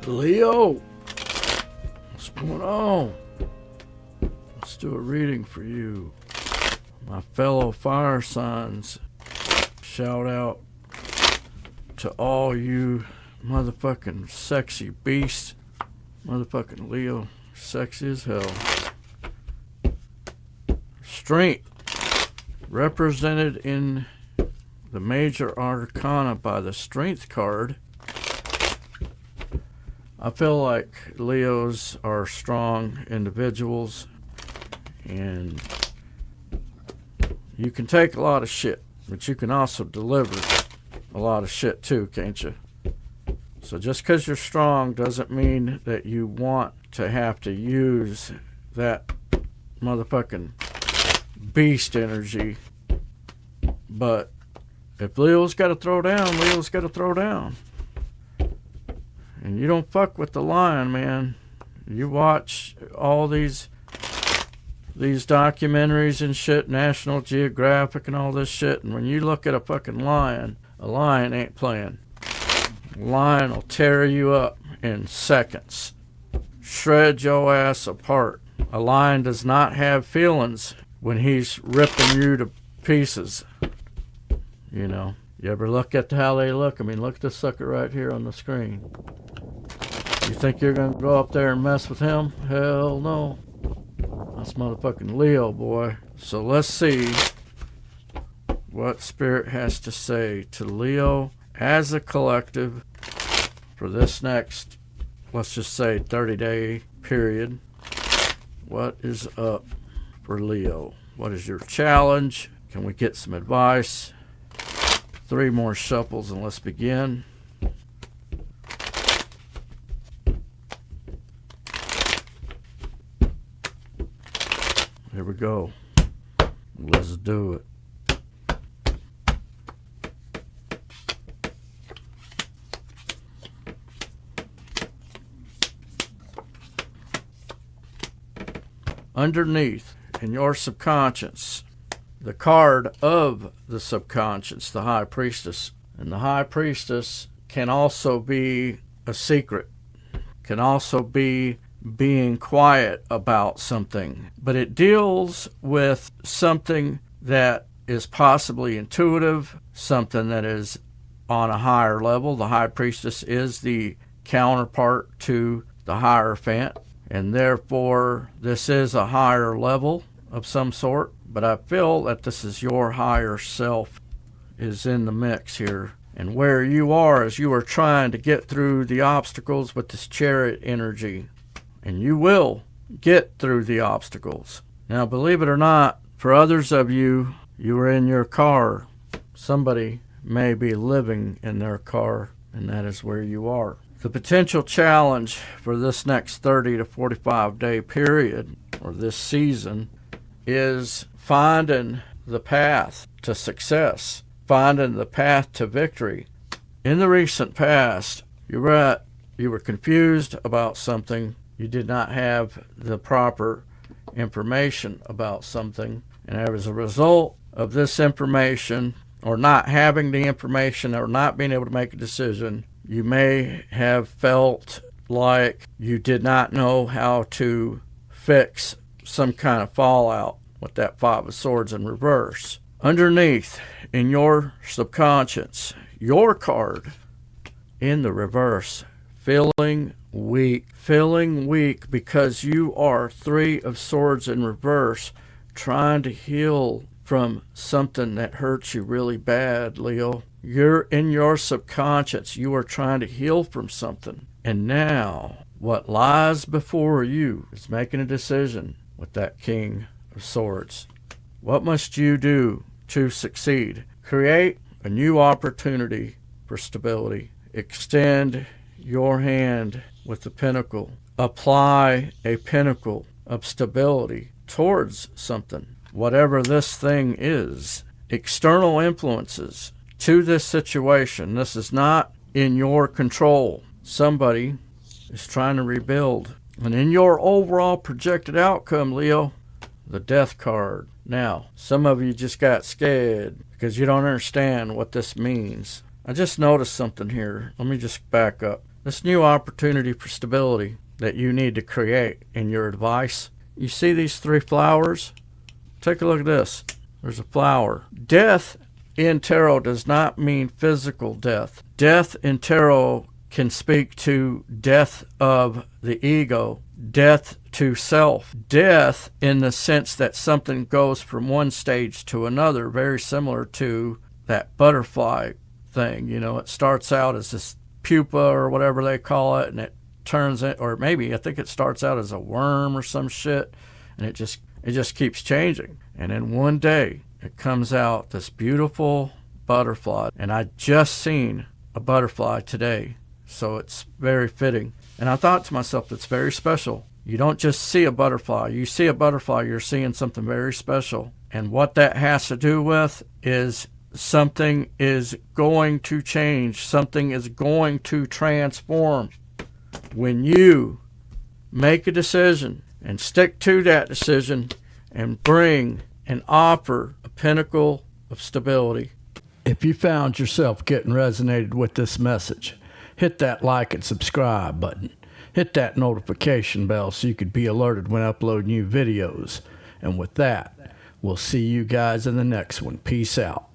Leo, what's going on? Let's do a reading for you. My fellow fire signs, shout out to all you motherfucking sexy beasts. Motherfucking Leo, sexy as hell. Strength, represented in the major arcana by the Strength card. I feel like Leos are strong individuals, and you can take a lot of shit, but you can also deliver a lot of shit too, can't you? So just because you're strong doesn't mean that you want to have to use that motherfucking beast energy. But if Leo's got to throw down, Leo's got to throw down. And you don't fuck with the lion, man. You watch all these documentaries and shit, National Geographic and all this shit, and when you look at a fucking lion, a lion ain't playing. A lion will tear you up in seconds. Shred your ass apart. A lion does not have feelings when he's ripping you to pieces. You know, you ever look at how they look? I mean, look at this sucker right here on the screen. You think you're going to go up there and mess with him? Hell no. That's motherfucking Leo, boy. So let's see what Spirit has to say to Leo as a collective for this next, let's just say, 30-day period. What is up for Leo? What is your challenge? Can we get some advice? 3 more shuffles and let's begin. Here we go. Let's do it. Underneath, in your subconscious, the card of the subconscious, the High Priestess. And the High Priestess can also be a secret, can also be being quiet about something, but it deals with something that is possibly intuitive, something that is on a higher level. The High Priestess is the counterpart to the Hierophant, and therefore this is a higher level of some sort, but I feel that this is your higher self is in the mix here. And where you are is you are trying to get through the obstacles with this Chariot energy. And you will get through the obstacles. Now, believe it or not, for others of you, you are in your car. Somebody may be living in their car, and that is where you are. The potential challenge for this next 30 to 45 day period, or this season, is finding the path to success, finding the path to victory. In the recent past, you were confused about something. You did not have the proper information about something. And as a result of this information, or not having the information, or not being able to make a decision, you may have felt like you did not know how to fix some kind of fallout with that 5 of Swords in reverse. Underneath, in your subconscious, your card in the reverse, feeling weak because you are 3 of Swords in reverse, trying to heal from something that hurts you really bad, Leo. You're in your subconscious. You are trying to heal from something. And now, what lies before you is making a decision with that King of Swords. What must you do to succeed? Create a new opportunity for stability. Extend your hand with the Pentacle. Apply a pinnacle of stability towards something, whatever this thing is. External influences to this situation. This is not in your control. Somebody is trying to rebuild. And in your overall projected outcome, Leo, the Death card. Now, some of you just got scared because you don't understand what this means. I just noticed something here. Let me just back up. this new opportunity for stability that you need to create in your advice. You see these 3 flowers? Take a look at this. There's a flower. Death in tarot does not mean physical death. Death in tarot can speak to death of the ego, death to self, death in the sense that something goes from one stage to another, very similar to that butterfly thing. You know, it starts out as this pupa or whatever they call it, and it turns in, or maybe I think it starts out as a worm or some shit, and it just keeps changing. And then one day it comes out this beautiful butterfly, and I just seen a butterfly today, so it's very fitting. And I thought to myself, that's very special. You don't just see a butterfly. You see a butterfly, you're seeing something very special. And what that has to do with is something is going to change. Something is going to transform. When you make a decision and stick to that decision and bring and offer a pinnacle of stability. If you found yourself getting resonated with this message, hit that like and subscribe button. Hit that notification bell so you could be alerted when I upload new videos. And with that, we'll see you guys in the next one. Peace out.